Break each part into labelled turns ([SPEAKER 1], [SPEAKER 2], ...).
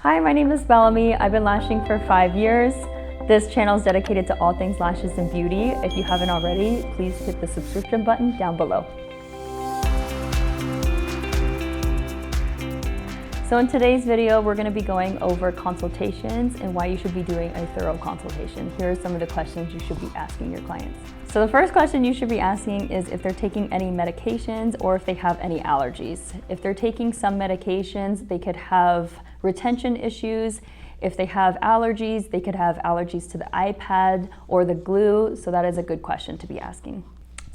[SPEAKER 1] Hi, my name is Bellamy. I've been lashing for 5 years. This channel is dedicated to all things lashes and beauty. If you haven't already, please hit the subscription button down below. So in today's video, we're going to be going over consultations and why you should be doing a thorough consultation. Here are some of the questions you should be asking your clients. So the first question you should be asking is if they're taking any medications or if they have any allergies. If they're taking some medications, they could have retention issues. If they have allergies, they could have allergies to the iPad or the glue. So that is a good question to be asking.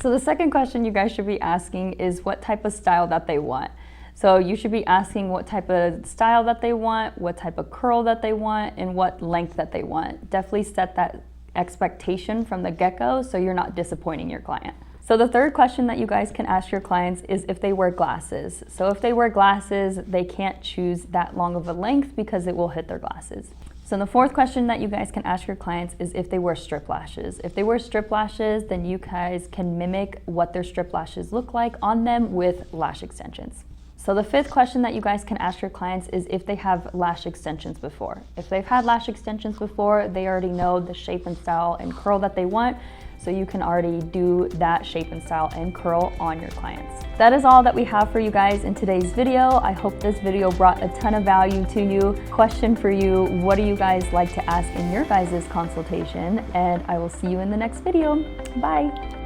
[SPEAKER 1] So the second question you guys should be asking is what type of style that they want. So you should be asking what type of style that they want, what type of curl that they want, and what length that they want. Definitely set that expectation from the get-go so you're not disappointing your client. So the third question that you guys can ask your clients is if they wear glasses. So if they wear glasses, they can't choose that long of a length because it will hit their glasses. So the fourth question that you guys can ask your clients is if they wear strip lashes. If they wear strip lashes, then you guys can mimic what their strip lashes look like on them with lash extensions. So the fifth question that you guys can ask your clients is if they have lash extensions before. If they've had lash extensions before, they already know the shape and style and curl that they want, so you can already do that shape and style and curl on your clients. That is all that we have for you guys in today's video. I hope this video brought a ton of value to you. Question for you, what do you guys like to ask in your guys' consultation? And I will see you in the next video. Bye.